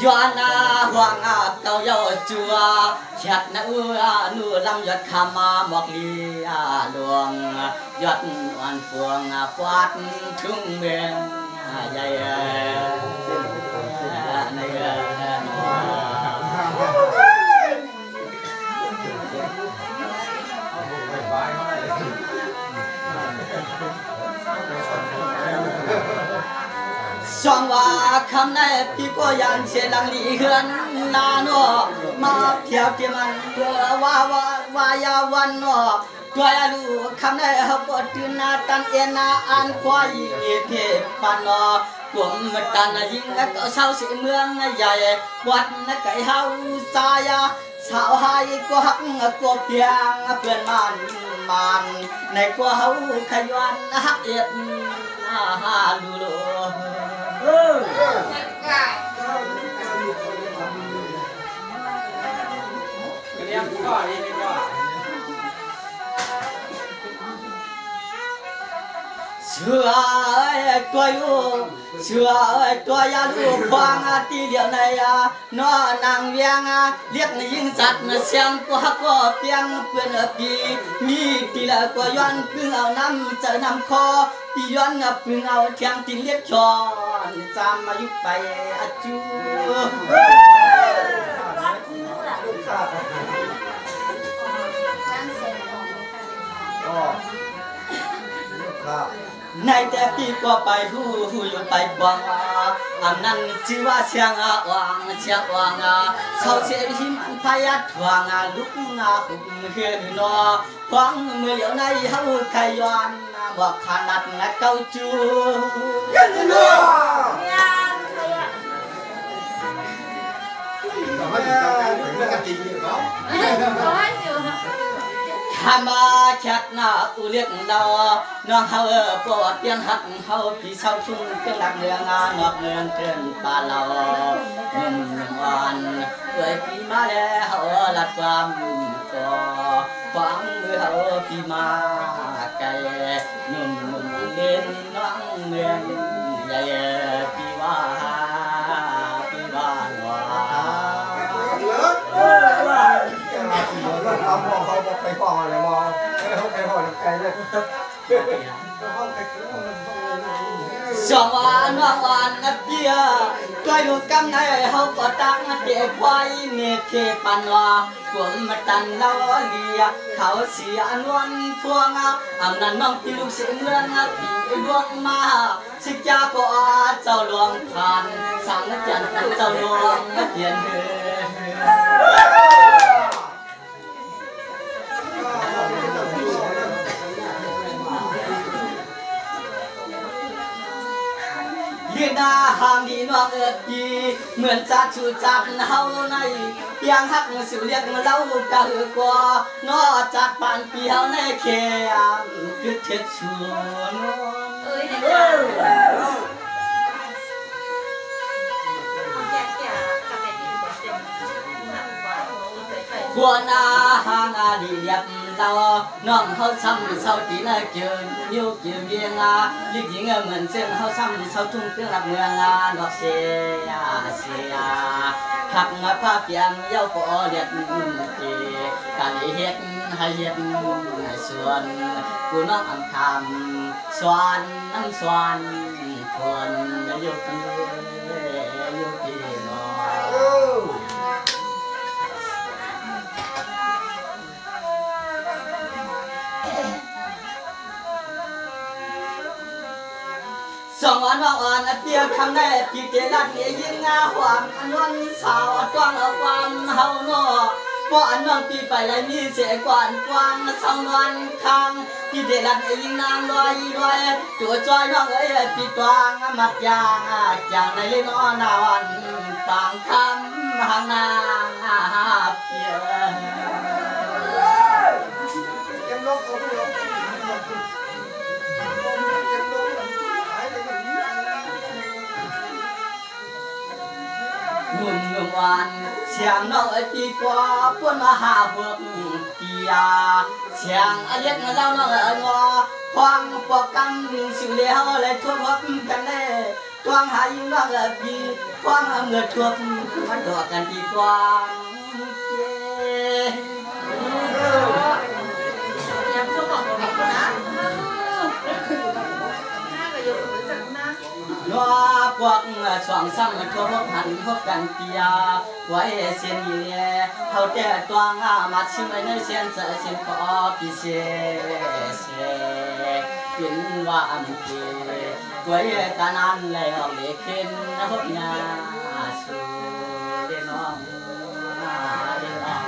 doan hoàng cầu yêu chùa chặt nu lâm giọt kham mọc ly luồng giọt oan phượng quát thương miền dày này song wa kham này pi ko yan che lang li hươn na no ma theo kia man wa ya wan no tua ya lu kham này học có tu na tan en na an khoai ni ke pan no cuộn tan na ding có sao sẽ mương dài quạt na cái hau sa ya sao hai có hắc có piang quyền man này có hau khai yuan hắc yết ha lu xưa tôi ya lu khoang ti liệu này nó nàng viang liếc nhìn giặt xem có piang quyền ở pi mi ti là có yuan pưng ao năm chờ năm kho ti yuan pưng ao thiang tin liếc tròn chăm mà giúp bay chú nàyแต่ปีก็ไปหูอยู่ไปบังอันนั้นชื่อว่าเชียงวังเสาเสียหิมันพยัดทวงลุกหุบเฮือนนอฟังมือเหลียวในเฮาไขย้อนบอกขนาดเก้าจูยันนอข้ามาชักหน้าอุเลียกดาวน้องเฮาปวดเตียงหักเฮาพี่เศร้าชุ่มเตียงหลักเนืองนอกเนืองเกินป่าเราหนุ่มวันด้วยพี่มาแล้วเฮาลัดความก่อฟังมือเฮาพี่มาไกลหนุ่มเล่นน้องเมืองใหญ่พี่ว่าทำเขาบอกไปฟ้องอะไรมองเขาไปฟ้องใครเนี่ยสองวันนับเดียใกล้ดูกำในเขาก็ตั้งเด็กควายเนเคปันว่ากลุ่มมาตันเล่าเลียเขาเสียนวลพวงอันนั้นน้องพี่ลูกเสียเงินพี่ดวงมาสิจ้าก็เจ้าหลวงผ่านสั่งจันเจ้าหลวงเตียนเรียนนาหางดีน้องดีเหมือนจัดชูจัดเฮาในเพียงหักสิวเรียกมาเล่ากะหือกว่านอจัดปานปีเฮาในแค่คือเท็ดชูบัวนาหางดีเรียบเราน้องเขาซ้ำเศร้าตีน่าเกินยิ้วเกี่ยวเวียงลิขิงเหมือนเส้นเขาซ้ำเศร้าทุ่งเครื่องรับเมืองดอกเสียขับมาผ้าเปียงเย้าปอเลียดตีการเฮ็ดให้เฮ็ดส่วนกูน้องอันทำสวนน้ำสวนคนยุกีน้องสองวันเตียคำได้พี่เจรัดเนี่ยยิ่งหวังอันวันสาวจ้องเอาความเฮาโน่เพราะอันวันปีไปเลยมีเสียกวนกวางสองวันครั้งพี่เจรัดเนี่ยยิ่งนางลอยตัวจอยน้องพี่ตวงมัดยางในเล่นอ้อนวันบางคำหางนางเพียหนุ่มวันเสียงน้องปีกว่าป้วนมาหาพวกเกียเสียงเรียกมาเล่าน้องงอควางปอกกำสิวเลี้ยวเลยทั่วพบกันเลยตัว วางหายิ่งว่างบีควางเมื่อทั่วมันดอกกันดีกว่ายังเขาบอกนะนัวพวกสองซ้ำทั่วพวกหันพวกกันเตียไว้เสียนเย่เขาแต่ตัวงามาชิมไว้ในเสียนเสียนขอพิเศษเป็นว่าอันเกไว้ตานันแล้วเล็กขึ้นนะพวกยาสูเดน้องเดน้อง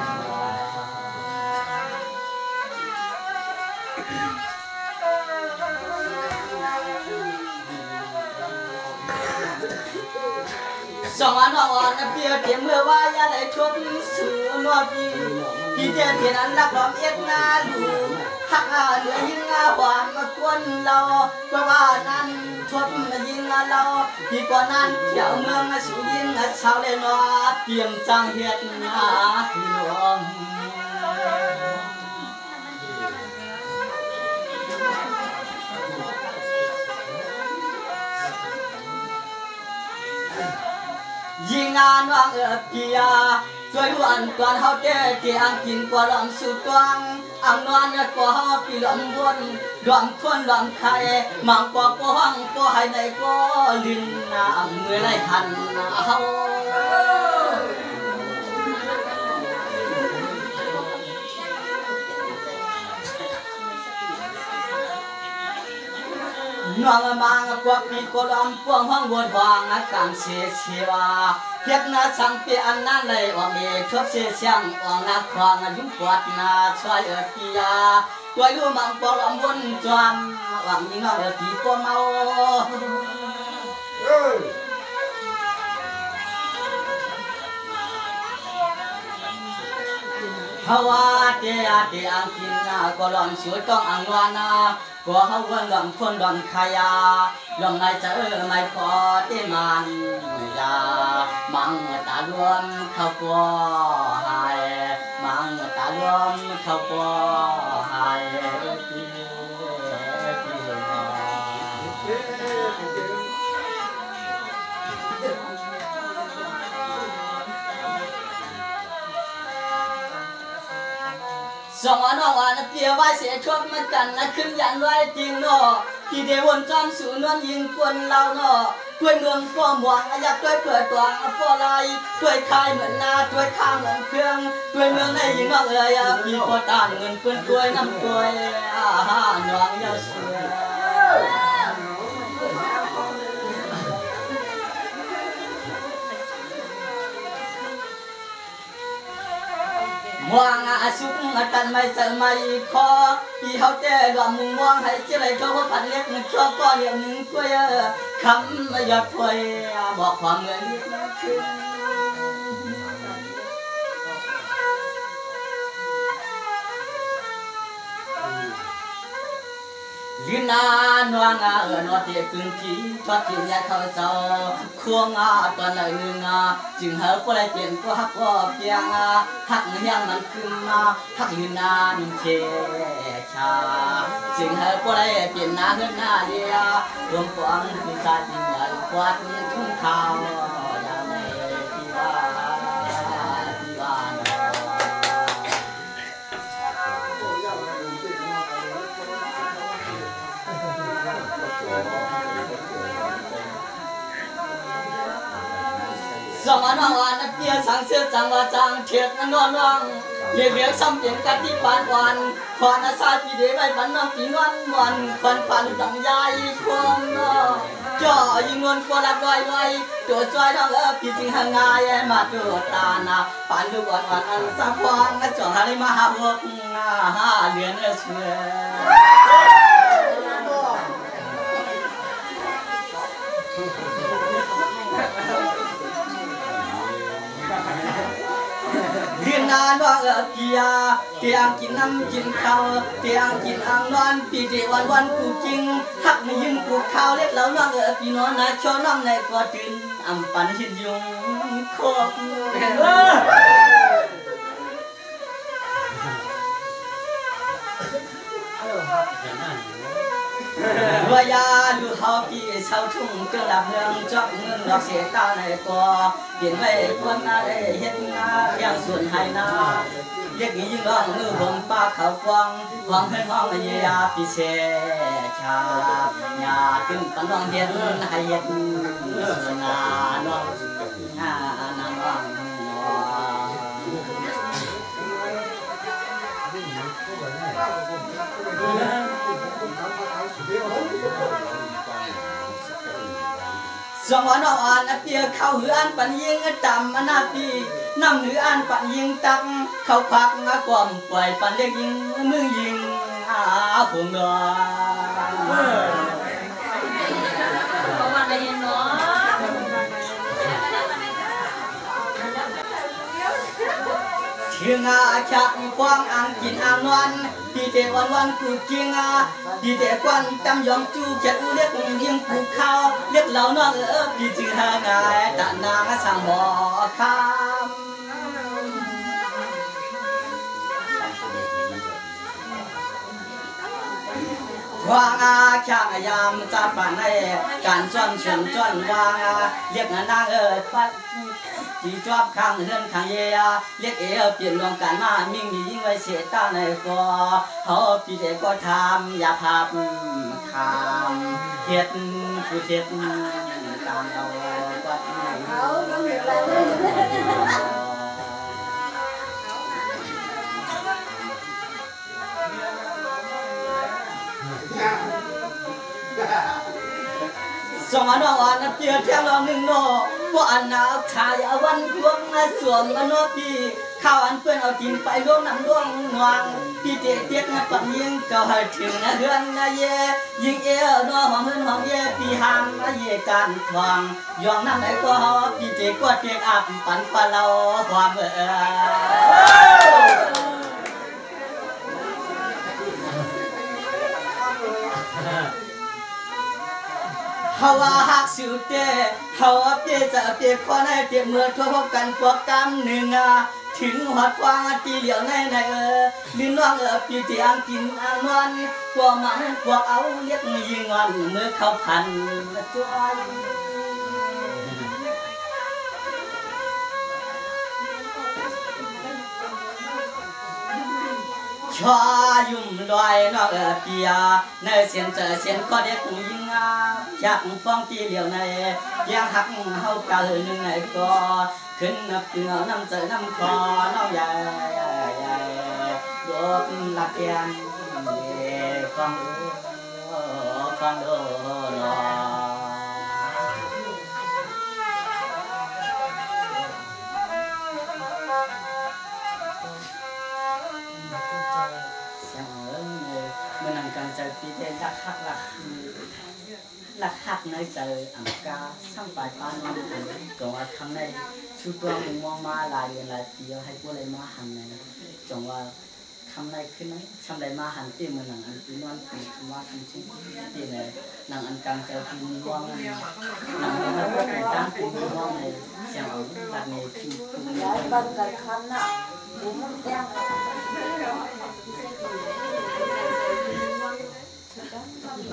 สองวันวันเปียเทียมเมื่อว่าอย่าได้ชมสื่อนัวพี่เจ้าเพียนั้นรักรอมเอ็ดนาลูหักเหนือยิงหวานมากวนเราเพราะว่านั้นชมยิงเราพี่กว่านั้นเที่ยวเมืองสุยิงชาวเลนอเตรียมจังเฮ็ดพี่น้องยิงงานว่างปียช่วยวันก่อนเขาเจ๊เจียงกินกว่าลำสุดกวางอังนวลกว่าเขาปีลำวนรวมคนรวมไข่มังกว่าก้องก็ให้ในก็ลินน้ำเมื่อไรหันเขาน้องมังกว่าปีกลำพวงห้องบนห้องนักการเสียชีวาเพียกนาสังเปียนนั่นเลยว่ามีชอบเสียเสียงว่านักครองยุ่งปวดนาช่วยปียาตัวลูมังปอลำบนจวมหวังยิ่งน้องปีปอเมาฮาวาเตียเตียกินนาก็ลองสวยต้องอังวานาก็เขาวันหลังคนหลังขยาลองในเจอไม่พอที่มันยามังตาลวมเขาปอหายมังตาลวมเขาปอหายสองวันเปียไว้เสียชดมันกันนะขึ้นยันไว้จริงเนาะที่เดวนจอมสูนวลยิงกวนเราเนาะด้วยเมืองป้อมหวังอยากด้วยเปิดตัวป้อไรด้วยคายเหมือนนาด้วยข้างเหมือนเครื่องด้วยเมืองในยิงน้องพี่พอตานเงินเปื้อนด้วยน้ำด้วยน้องยาเสือม่วงสุกตันไม่เสไม่คอพี่เขาเจอดวงม่วงให้เจ้าไรเขาพันเล็กมันชอบก้อนอย่างนึงกล้วยคำไม่หยัดถ้วยบอกความเงินนิดนึงยืนนานวางนอเตะพื้นที่ทอดที่เนี่ยเขาเจ้าควงตอนไหนนึงจึงหาผู้ใดเปลี่ยนก็ฮักว่าเพียงฮักเฮียงมันขึ้นฮักยืนนานเชชาจึงหาผู้ใดเปลี่ยนหน้าเฮือนหน้าเดียรวมกวางที่สาดินใหญ่กวาดทุ่งข้าวอย่างในที่ว่าสองวันเปียสังเสือจังว่าจังเทียดนอนวังเรียกเรียกซ้ำเปลี่ยนกันที่ปานวันขอนอาซาปีเดไว้ปันน้องปีนวลวันปันปันดังใหญ่ความจ่อยิงเงินกว่าละร้อยตัวจอยน้องพี่จริงห่างง่ายมาตัวตานาปันลูกวันอันสังพองจ่อหาได้มาหาพวกเลือนเชื่อเรียนนานว่าเกียเตียงกินน้ำกินข้าวเตียงกินอ่างนอนปีเดวันกูจริงหักไม่ยืนกูข้าวเล็กแล้วน้องพี่น้องนะชอน้องในกอตื่นอ่ำปันหินยงคบ รัวยาลูเฮาปีชาวทุ่งเกิดหลับเมืองจอกเมืองหลอกเสียตาในกอเปลี่ยนไว้คนอะไรเฮ็ดงาเพียงส่วนให้นาเรียกยิ่งร้องมือผมป้าเขาฟังห้องเฮือนห้องเยียปีเชชาญาขึ้นปันน้องเฮ็ดให้เฮ็ดส่วนงาน้องงานางน้องสมอนอ่อนเปียเข้าหืออันปันยิงต่ำอนาปีน้ำหืออันปันยิงตักเข้าพักกล่อมปล่อยปันเล็กยิงมือยิงผงดอประมาณอะไรเนาะเชื่องาชักควางอ่างกินอ่างนวลดีเตวันกูกิงดีเตกวนจำยองจูเจ็ดเรียกยิงกูเข้าเรียกเหล่าน้องดีจือหางายตานางสังหอคำวางช่างยามจับปานในการจ้อนเฉินจ้อนวางเรียกนางปัดจีจอบข้างเฮือนข้างเยียเรียกเปลี่ยนรวมกันมามิ่งมียิ่งไว้เสียตาในกอเขาปีเด็กก็ทำอย่าพับคำเฮ็ดผู้เฮ็ดตามเราก็เขาต้องมีอะไรสองวันวันเปียเที่ยงเราหนึ่งโนว่าอันนาชายวันพวงสวมอนปีข้าวอันเปื้อนเอากินไปร่วงน้ำร่วงนวงพี่เจ๊เตี้ยปังยิงก็ให้ถึงเฮือนเย่ยิงนอหอมเฮือนหอมเย่ปีหางเย่การทวงยองน้ำไหนก็พี่เจ๊ก็เตียงอับปันปลาเราความเฮาหักสิวเตเฮาเปียจะเปียข้อในเปียเมื่อทั่วพบกันพวกกำหนึ่งถึงหอดฟางตีเหลียวในลืมน้องปีเตียงกินอ่างนวลพวกมันพวกเอาเรียกยิงงอนเมื่อเขาพันจ้อยชอยุ่มลอยนอกเปียในเสียนเจอเสียนก็เด็กยิงอยากฟ้องตีเหลียวในยังหักเฮาเก่าหนึ่งไงก็ขึ้นนับเงาน้ำเจอน้ำคอน้องใหญ่ดอกลักแกนฟังดูมันนั่งกันใจปีเดลักหักในใจอังกาช่างปลายปานมันจงว่าคำในชุดตัวมึงมองมาลายเปียวให้กูเลยมาหันในจงว่าคำในขึ้นนะคำใดมาหันตีมันหนังอันปีนวลปีคำว่าคำชิ้นตีในหนังอันกลางใจปีนว่างหนังมันก็เป็นตั้งปีนว่างในเสียงหลักในปีย้ายบ้านกันคันน่ะผมมันแจ้ง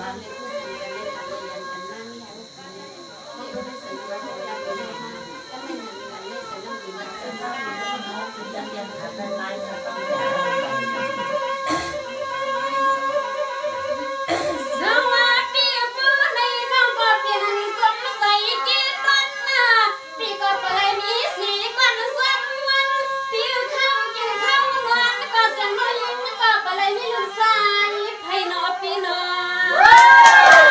บ้านเล็กผู้เรียนเล็กทำเรียนกันนั่งนี่นี่ก็ไม่ใส่เสื้อของเราเลยก็ไม่เหมือนกันไม่ใส่น้ำดีมันเสื้อผ้าเรียนทำอะไรสักอย่างสวัสดีพ่อในน้องก็เป็นสมใส่กินวันน่ะพี่ก็ไปมีสีกันสักวันพี่เข้ากินข้าวนวลก็เสียงน้อยก็ไปมีลูกชายให้นอพี่นอ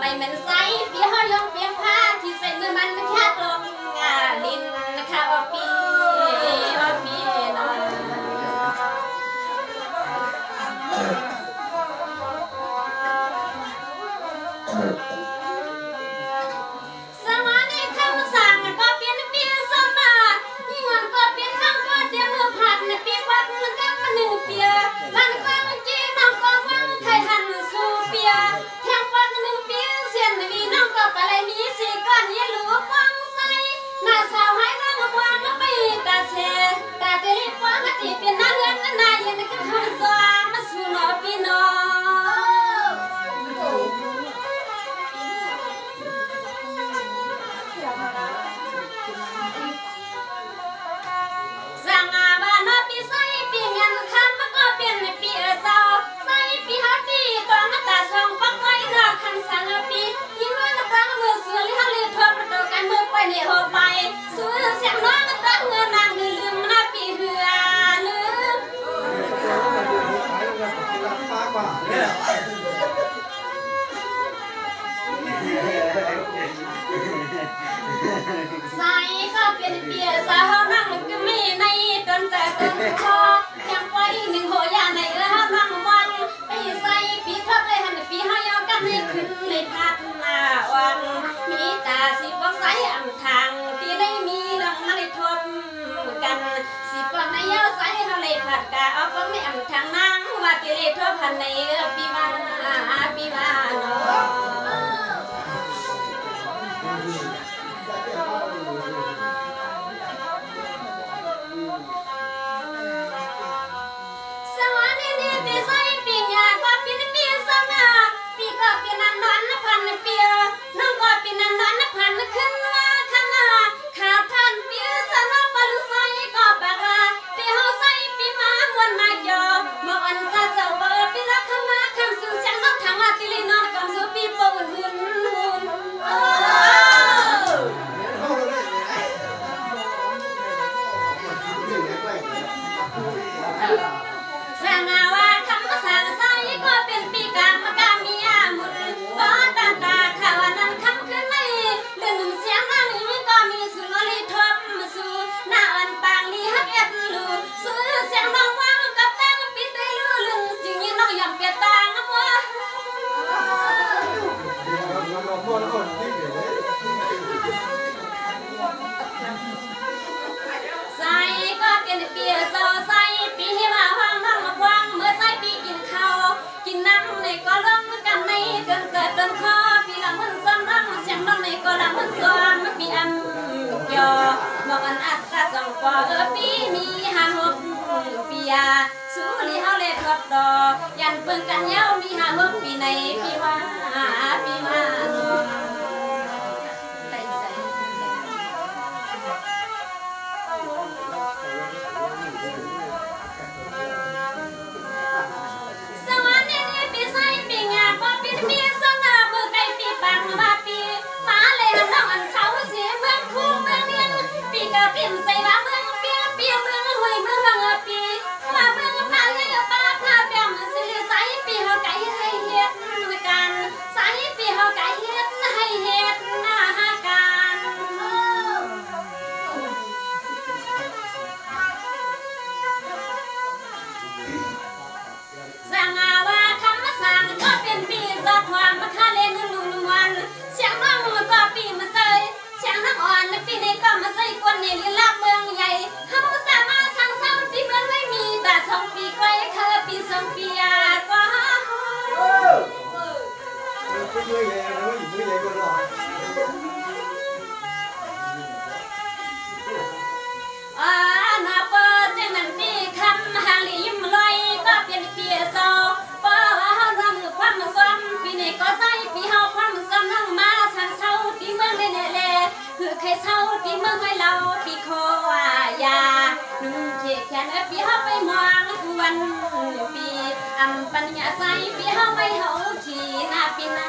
ไม่เหมือนไซเปียเขายองเปียผ้าที่ใส่เมื่อมันแค่ตรงลิ้นนะคะว่าปีนอนสมาธิคำสั่งก็เปลี่ยนเปลี่ยนสมายิ่งวันก็เปลี่ยนข้างก็เดี๋ยวมือผัดเปลี่ยนวัดมันก็มันหนึ่งเปียมันก็มันจีน้องก็วังใครหันสู้เปียแทงวัดหนึ่งเปียเสียนมีน้องก็ไปเลยมีสี่ก้อนยันหลัวปังใส่หน้าสาวให้น้องวางไปตาเชตาเตลิปวางตีเปลี่ยนหน้าเรือนกันนายยันก็ข้าสวามาสู่นอปีนอสั่งอาบานอปีใส่ปีเงินคันมันก็เปลี่ยนในปีเศร้าใส่ปีฮัตตีตัวมาตาช่องปักไว้รอคันสังปียิ่งน้อยนับตั้งมือเสือลิฮันลีทอประตูกันมือไปเนี่ยหัวไปสู้เสียงน้อยนับตั้งเงินนางลืมนาปีเหือลืมใส่ก็เปลี่ยนเปียสาวนั่งก็ไม่ในจนแต่จนคอยังไว้หนึ่งหัวยาในนั่งวังไปใส่ปีทับเลยหันปีห้อยกันให้ขึ้นในพัดหน้าวังมีตาสิบใส่อ่ำทางตีได้มีเรื่องมาได้ทบกันสิบในเย้าใส่เขาเลยผัดกาเอาก็ไม่อ่ำทางนั่งว่าตีได้ทบพันในปีวานเนาะสวัสดีนี่ปีใส่ปีงาก็ปีนปีสนาปีก็ปีนันนอนพันเปียน้องก็ปีนันนอนพันขึ้นว่าขนาขาท่านปีสนาปลุใส่ก็ปากว่าปีเฮาใส่ปีมามวนมาจอมองอันซาเจ้าเปิดปีรักขมาคำสื่อเสียงน้องทางว่าติลินอนกำสู้ปีปนหุ่นสั่งอาว่าคำสั่งใส่ก็เป็นปีกามกามีอามุนป้อตาตาข่าวนั้นคำขึ้นในเรื่องเสียงนั่งก็มีสุนลีทบสู่หน้าอันปางลีฮักเอ็ดลูสู่เสียงน้องว่างกับตั้งปีเตลูลึงจึงยิ่งน้องยอมเปียตางว่าใส่ก็เป็นเปียโซใส่ปีให้มาห้องน้องมากวางเมื่อใส่ปีกินข้าวกินน้ำในก็ลงกันในเดินเกิดเดินคอปีละมันซ้ำน้ำเสียงน้องในก็ละมันซ้ำปีอันยอมองอันอัดกระสังกว่าปีมี5-6ปียาสู้ลีเฮาเลยทบดอยันเปิ้งกันเย้ามี5-6ปีในปีว่าปีมาสวัสดีนี่ปีใส่ปีงาก็ปีเมียสนามือไก่ปีปังมาปีฟ้าเลยน้องอันเขาเสียเมืองคู่เมืองเนียนปีกะปิ่มใส่ว่าเมืองเปียเปียเมืองหวยเมืองวังปีว่าเมืองพาเลี้ยป้าพาเปียมสิใส่ปีเฮาไก่ให้เฮ็ดกันใส่ปีเฮาไก่เฮ็ดให้เฮ็ดหน้าหากันสั่งอาว่าคำสั่งก็เป็นปีสะท้อนมาคาเลนนุ่นวันเสียงน้องก็ปีมาใส่เสียงน้ำอ่อนปีนี้ก็มาใส่คนในลีลาเมืองใหญ่เฮาสามารถสั่งเศร้าปีเมืองไม่มีแต่2 ปีก็เคยปี2 ปีอาก็นาเปิดเสียงนั้นปีคำหางลียิ้มลอยก็เป็นปีโซเปิดเฮาทำความซ้ำปีนี้ก็ใส่ปีเฮาความซ้ำนั่งมาสั่งเศร้าปีเมืองเล่คือใครเศร้าปีเมืองให้เราปีโคว่ายานุ่งเขียแขนปีเฮาไปมองทุกวันปีปัญญาใส่ปีเฮาไม่เฮาขี่หน้าปีหน้า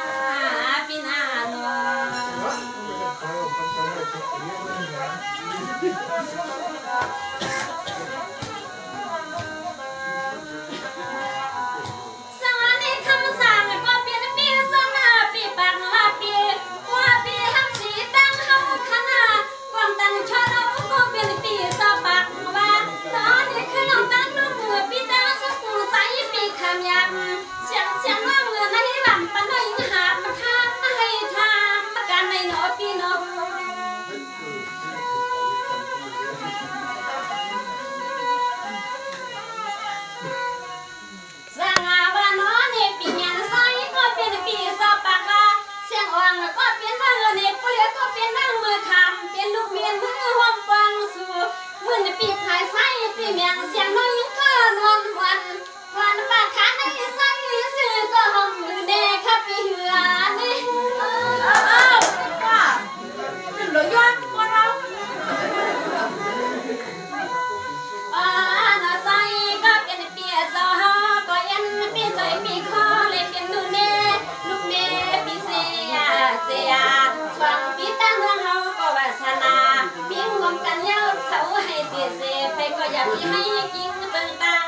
บที่ให้กินเบิ่งตัง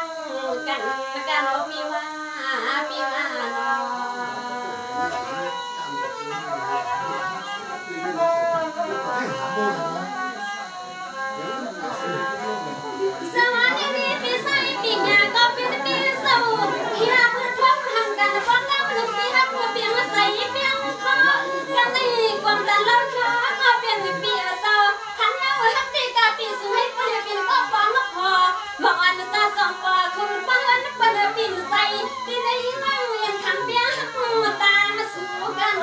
กันกันมีว่าสวัสดีปีใส่ปีงาก็เป็นปีเศร้าที่รักเพื่อนทบทำกันฟังแล้วมันปีฮักเปียงมาใส่เปียงคอกันในความดันเล่าค้าก็เป็นปีเศร้าขันเงาฮักตีกาปีสูให้เปลี่ยนปีก็ฟังนกพอบอกอันซาสองปอคงเปิ้นเปิ้นปีใส่ที่ในนั่งยังทำเปียงฮักตามาสู่กัน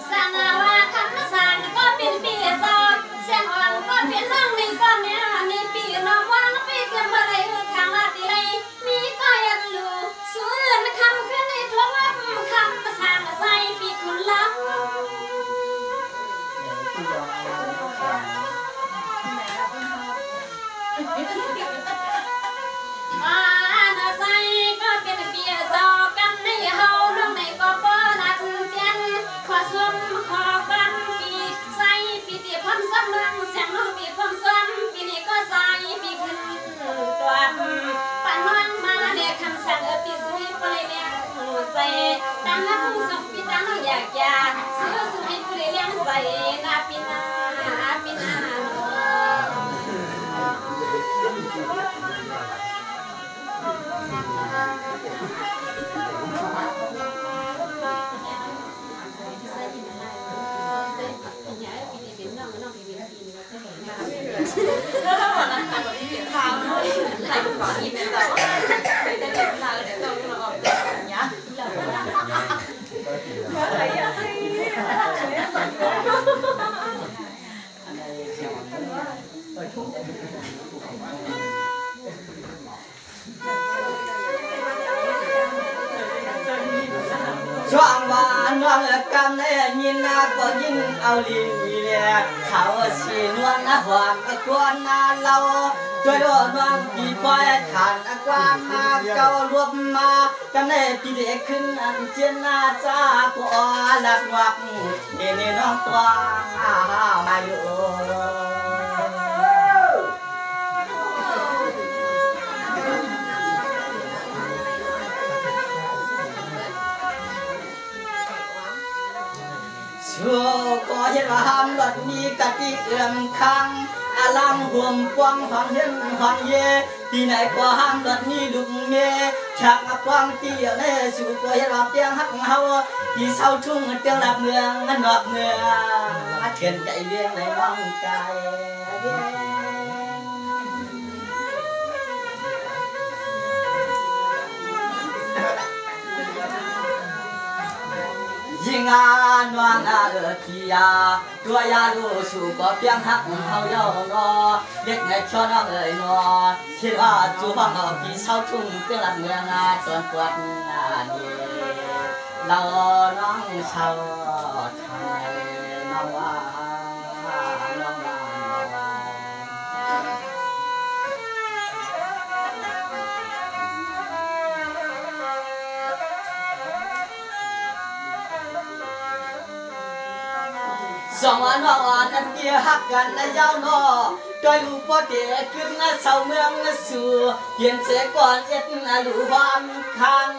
สานาวาคำสานก็เป็นปีซอเสียงอ่อนก็เป็นน้องในก้อนเนี่ยในปีน้องว่างปีเกิดมาไรทางลาติไรมีก็ยันลูสวนคำขึ้นในท้องว่าคำสานใส่ปีคุณลังนาใส่ก็เป็นปีซอกันในเฮาน้องในก็บ่นัดเตียนขอสวมขอบันปีใส่ปีเตียพร้อมซ้ำน้องเสียงน้องปีพร้อมซ้ำปีนี้ก็ใส่ปีขึ้นตัวปันน้องมาเด็กคำสั่งปีสุให้ปเลยเนี่ยใส่ตั้งน้ำส่งปีตั้งน้องอยากยาซื้อสุให้ปเลยเลี้ยงใส่นาปีนาปีนาแล้วถ้าวันนั้นแบบนี้ทางใส่ก่อนกินเป็นแบบว่าไม่ได้เด็กทางเดี๋ยวเราออกอย่างเงี้ยอะไรอย่างช่วงวานน้องกันได้ยินนะก็ยินเอาลีเลียเขาสีนวลนะหวานกวนนาเราช่วยด้วยน้องปีคอยขานกวานมาเก่ารวมมากันได้ปีเด็กขึ้นอันเจนนาจ้าก็หลักวักเอ็นน้องตัวมาอยู่ชัวก็เห็นว่าห้ามหลดมีกะติเอื้อมคังอาลังห่วงกวางฟังเห็นฟังเย่ที่ไหนก็ห้ามหลดมีลุงเมชักกวางเตี้ยในสู่ก็เห็นว่าเปียงหักเฮาที่เศร้าทุ่งเตียงหลับเมืองนอกเมืองเทียนใจเลี้ยงในน้องใจยิงานวางที่ยาตัวยาลูสู่ก็เพียงหักเฮาเยาว์นอเด็กไงชอบน้องนอคิดว่าจูฟังเอาพี่เศร้าทุ่งเป็นหลักเมืองจนปวดดีเราน้องชาวไทยน้องว่าน้องสองวันนั้นเกี่ยหักกันนะยาวนอโดยลูกพ่อเด็กขึ้นนะเสาเมืองนะสู่เย็นเสียก่อนเอ็ดนะลูกความข้าง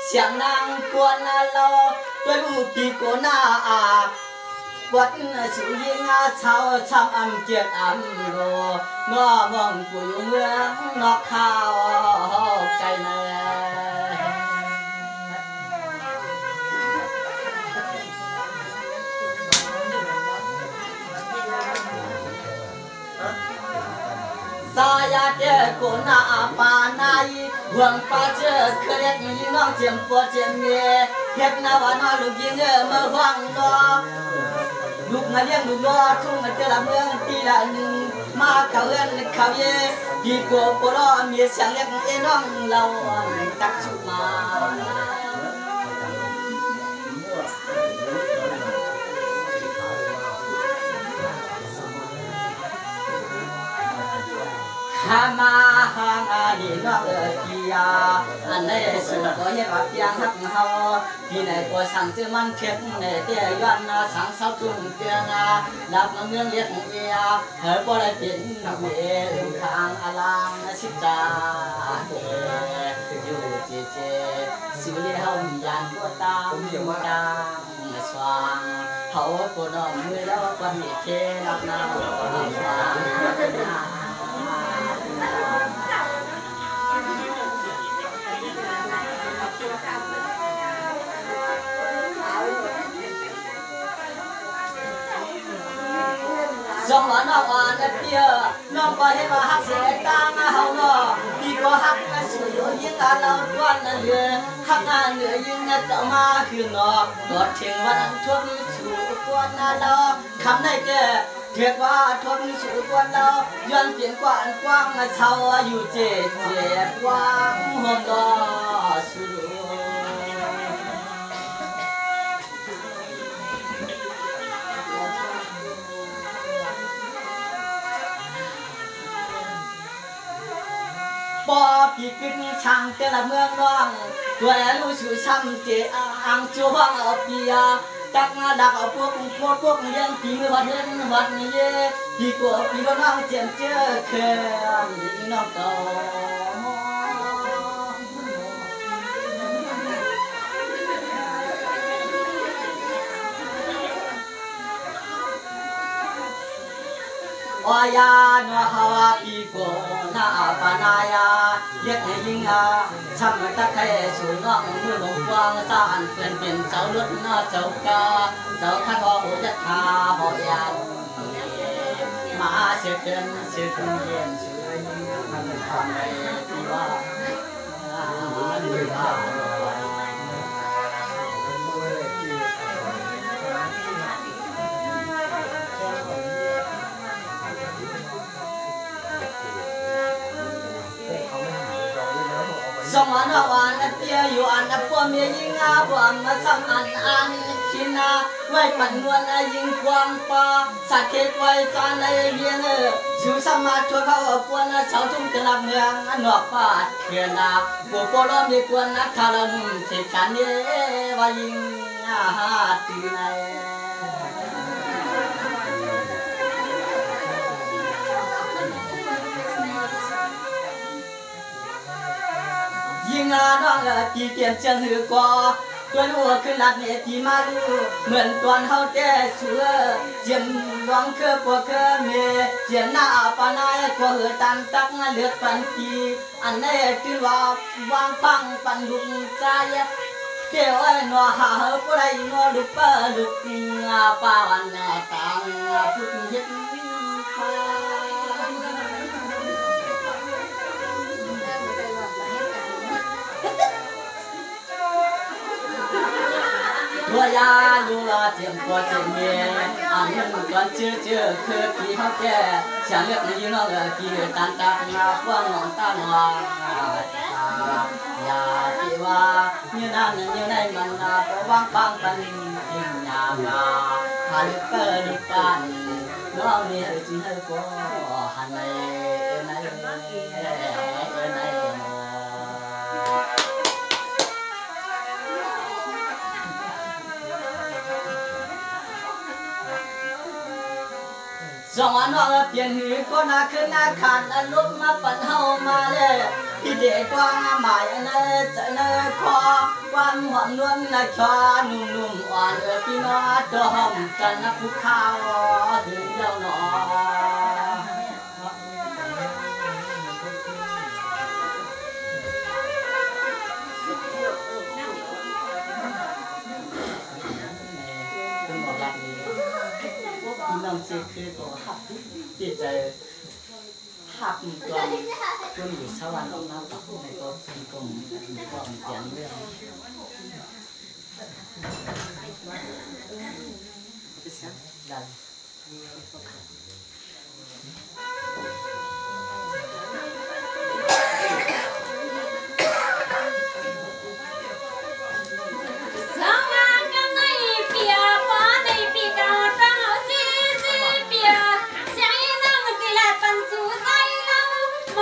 เสียงนางกวนนะเราโดยลูกปีโกนาปวดสู่ยิงเสาช้ำอันเกียรอันโลงอมองกูอยู่เมืองนอกข้าวไกลนะสายาเจกุนาปานายหวังปาเจเครียดยิ่งน้องเจียมปวดเจียมเมียเฮ็ดนาวานอลูกยิงมาหวังนอลูกมาเลี้ยงลูกนอทุ่งมาเจอละเมืองตีละหนึ่งมาเขาเอื้อนเขาเย่ดีกว่าปลอมีเสียงเรียกเอ็น้องเราตักชุมา ข มาหางาดีน้องกียาอันไหนสุดก็ยังรับยังหักเฮาที่ไหนก็สั่งซื้อมันเทียบในเตี้ยย้อนสั่งเสาทุ่งเตียงรับเมืองเรียกเอียเฮ้ยบ่ได้เป็นเวรทางอลังสิจาอยู่เจเจสิเลี้ยวยันก็ตามสว่างเขาก็นอนมือแล้วก็มีเคลับหน้าจงว่าน้องอ่อนเตี้ยน้องก็ให้มาหักเสียตังเฮาเนาะพี่ก็หักสุดยิ่งเราตัวนั่นเรือหักเหนือยิ่งจะมาคือเนาะกอดเชียงวันช่วงสู่กวนเราคำไหนแกเรียกว่าทนสู่กวนเราย้อนเปลี่ยนกว้างกว้างเช่าอยู่เจ็บกว้างหอมดอสู่บ่พี่ขึ้นช่างแต่ละเมืองน้องตัวรู้สู่ช้ำเจอังจ้วงเอาเปียจักงาดักเอาพวกเลี้ยงพี่มือวัดเดินวัดนี้พี่กลัวพี่ก็น้องเจียมเจอเคยน้องเก่าวายาโนฮาวาปีโกนาปานายาเย็ดให้ยิงช้ำตะไคร้สูงน้องมือหลงกวางสานเป็นเจ้าลุดน้าเจ้ากาเจ้าข้าทอหัวจัดทาหอยานมาเสียเกินเสียเกินเย็นเสียมันทำให้ที่ว่าสมานวันเตียอยู่อันพวกเมียยิงอาบวมมาสังอันชินาไว้ปันนวลยิงกวางปาสักเขตไว้จานในเรียนชิวสมาชัวเขาปวนชาวทุ่งตลาดเมืองนอกป่าเทียนากูโปโลมีกวนนักทารมุนเทชันเยวายิงตีในยิงน้องพี่เปลี่ยนเชียงหือกว่าตัวลูกขึ้นหลัดเนี่ยพี่มาดูเหมือนตอนเขาแก่ชัวเจียมร้องเคอปวดเคอเมเจียมหน้าปานายกว่าเหอตันตักเลือดปันปีอันนี้คือว่าวางฟังปันดุงใจเกี่ยวนัวหาผู้ใดนัวลุกป้าลุกป่าวันตังพุทธเฮ็ดป่าตัวยาลูลาเจียมตัวเจียมเย่อันนั้นก่อนเชื่อคือพี่เขาแก่เสียงเลือดในยืนน้องพี่ตันตาหน้ากว้างน้องตาหน้าอย่าที่ว่ายืนนั่นยืนในมันเพราะว่างปังปันกินยามหาลูกเปิดลูกปันน้องเนี่ยจึงให้ก็หันในสองวันน้องเปลี่ยนหือก็น่าขึ้นน่าขาดลุกมาปั่นเฮามาเลยพี่เด็กกว้างหมายเนจะเนคอความหอมนวลชอนุ่มอ่อนพี่น้องตัวหอมกันนักผู้ข้าวถึงเจ้าหนอน้องเสียคือตัวหักจิตใจหักตัวคนอยู่ชาวบ้านต้องน้ำตักในตัวเป็นกลมความเจียนเรื่องดันม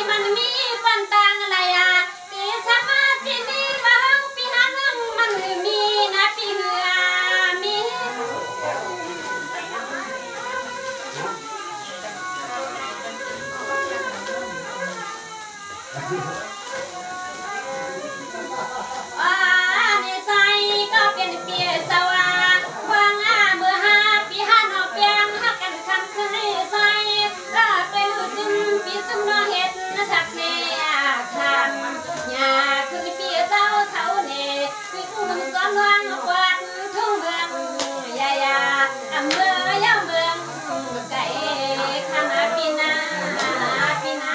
มันมีปันต่างอะไรอ่ะปีสมาสินีว่าเฮาปีนั้นมันมีนะปีเหือมีในใจก็เป็นเปียสวาวางเมื่อ5 ปีนอเปียงฮักกันคำคืนในใจก็ไปรู้สึกปีซุ่มนอเฮ็ดสักเสียคำอย่าคือปีเจ้าเสาเนี่ยคือกุ้งซ้อนวางกวาดทุ่งเมืองยายาเมืองย่าเมืองไก่ข้ามาปีนาปีนา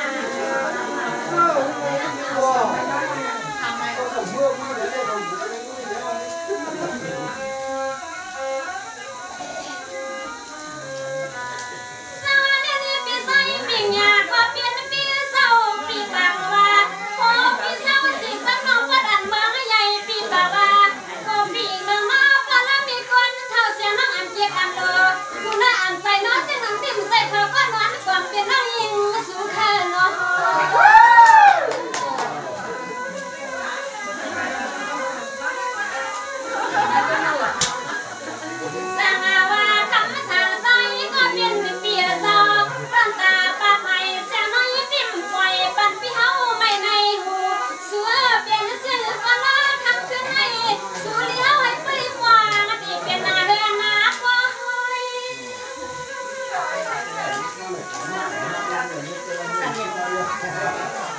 Thank you.